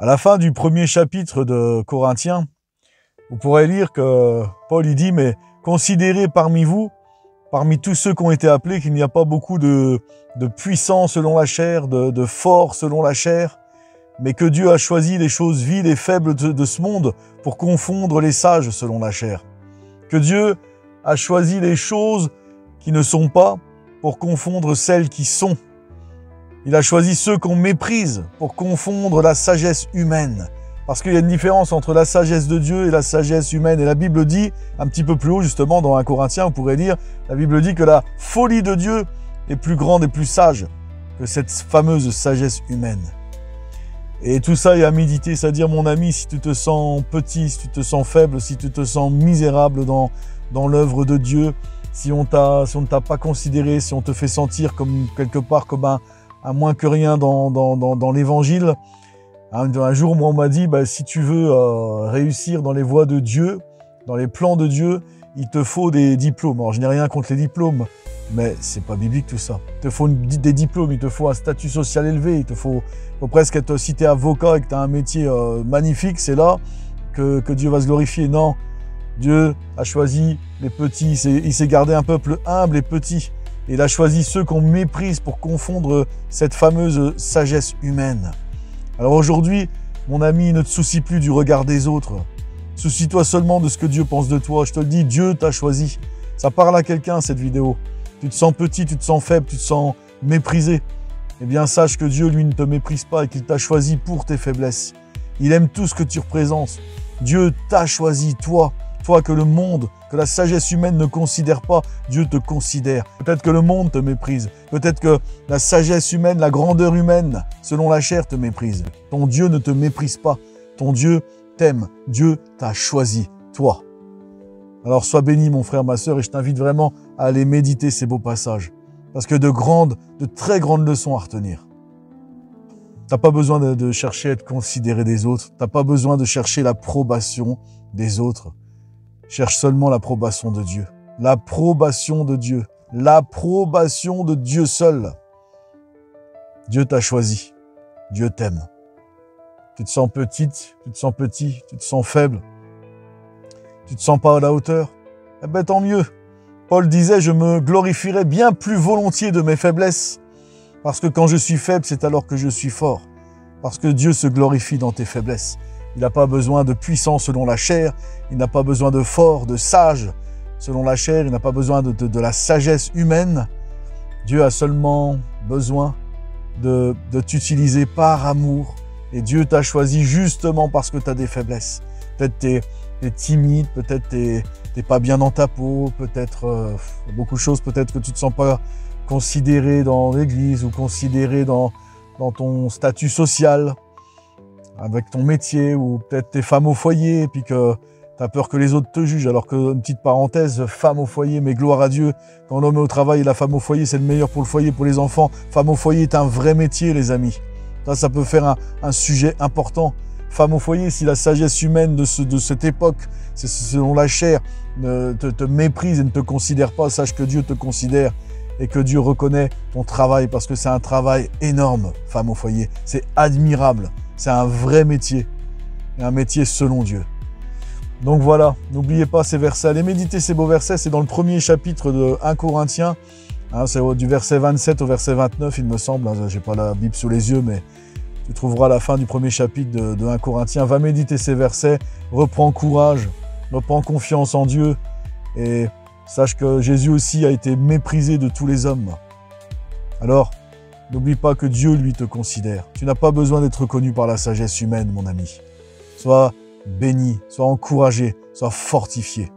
À la fin du premier chapitre de Corinthiens, vous pourrez lire que Paul il dit « Mais considérez parmi vous, parmi tous ceux qui ont été appelés, qu'il n'y a pas beaucoup de puissants selon la chair, de forts selon la chair, mais que Dieu a choisi les choses viles et faibles de ce monde pour confondre les sages selon la chair. Que Dieu a choisi les choses qui ne sont pas pour confondre celles qui sont. Il a choisi ceux qu'on méprise pour confondre la sagesse humaine. » Parce qu'il y a une différence entre la sagesse de Dieu et la sagesse humaine. Et la Bible dit, un petit peu plus haut justement dans 1 Corinthiens, on pourrait lire, la Bible dit que la folie de Dieu est plus grande et plus sage que cette fameuse sagesse humaine. Et tout ça est à méditer, c'est-à-dire mon ami, si tu te sens petit, si tu te sens faible, si tu te sens misérable dans l'œuvre de Dieu, si on ne t'a pas considéré, si on te fait sentir comme quelque part comme un moins que rien dans l'évangile. Un jour, moi, on m'a dit, si tu veux réussir dans les voies de Dieu, dans les plans de Dieu, il te faut des diplômes. Alors, je n'ai rien contre les diplômes, mais c'est pas biblique tout ça. Il te faut des diplômes, il te faut un statut social élevé, il te faut presque être, si tu es avocat et que tu as un métier magnifique, c'est là que Dieu va se glorifier. Non, Dieu a choisi les petits, il s'est gardé un peuple humble et petit. Et il a choisi ceux qu'on méprise pour confondre cette fameuse sagesse humaine. Alors aujourd'hui, mon ami, ne te soucie plus du regard des autres. Soucie-toi seulement de ce que Dieu pense de toi. Je te le dis, Dieu t'a choisi. Ça parle à quelqu'un, cette vidéo. Tu te sens petit, tu te sens faible, tu te sens méprisé. Eh bien, sache que Dieu, lui, ne te méprise pas et qu'il t'a choisi pour tes faiblesses. Il aime tout ce que tu représentes. Dieu t'a choisi, toi. Toi que le monde, que la sagesse humaine ne considère pas, Dieu te considère. Peut-être que le monde te méprise. Peut-être que la sagesse humaine, la grandeur humaine, selon la chair, te méprise. Ton Dieu ne te méprise pas. Ton Dieu t'aime. Dieu t'a choisi, toi. Alors sois béni, mon frère, ma sœur, et je t'invite vraiment à aller méditer ces beaux passages. Parce que de très grandes leçons à retenir. T'as pas besoin de chercher à être considéré des autres. T'as pas besoin de chercher l'approbation des autres. Cherche seulement l'approbation de Dieu. L'approbation de Dieu. L'approbation de Dieu seul. Dieu t'a choisi. Dieu t'aime. Tu te sens petite, tu te sens petit, tu te sens faible. Tu te sens pas à la hauteur. Eh bien, tant mieux. Paul disait, je me glorifierai bien plus volontiers de mes faiblesses. Parce que quand je suis faible, c'est alors que je suis fort. Parce que Dieu se glorifie dans tes faiblesses. Il n'a pas besoin de puissants selon la chair, il n'a pas besoin de forts, de sages selon la chair, il n'a pas besoin de la sagesse humaine. Dieu a seulement besoin de t'utiliser par amour. Et Dieu t'a choisi justement parce que tu as des faiblesses. Peut-être tu es timide, peut-être tu n'es pas bien dans ta peau, peut-être beaucoup de choses, peut-être que tu ne te sens pas considéré dans l'église ou considéré dans ton statut social, avec ton métier, ou peut-être t'es femme au foyer et puis que tu as peur que les autres te jugent. Alors que, une petite parenthèse, femme au foyer, mais gloire à Dieu, quand l'homme est au travail et la femme au foyer, c'est le meilleur pour le foyer, pour les enfants. Femme au foyer est un vrai métier, les amis. Ça peut faire un sujet important. Femme au foyer, si la sagesse humaine de cette époque, selon la chair, te méprise et ne te considère pas, sache que Dieu te considère et que Dieu reconnaît ton travail parce que c'est un travail énorme, femme au foyer. C'est admirable. C'est un vrai métier, et un métier selon Dieu. Donc voilà, n'oubliez pas ces versets. Allez méditer ces beaux versets, c'est dans le premier chapitre de 1 Corinthiens. C'est du verset 27 au verset 29, il me semble. Je n'ai pas la Bible sous les yeux, mais tu trouveras la fin du premier chapitre de 1 Corinthiens. Va méditer ces versets, reprends courage, reprends confiance en Dieu. Et sache que Jésus aussi a été méprisé de tous les hommes. Alors, n'oublie pas que Dieu, lui, te considère. Tu n'as pas besoin d'être reconnu par la sagesse humaine, mon ami. Sois béni, sois encouragé, sois fortifié.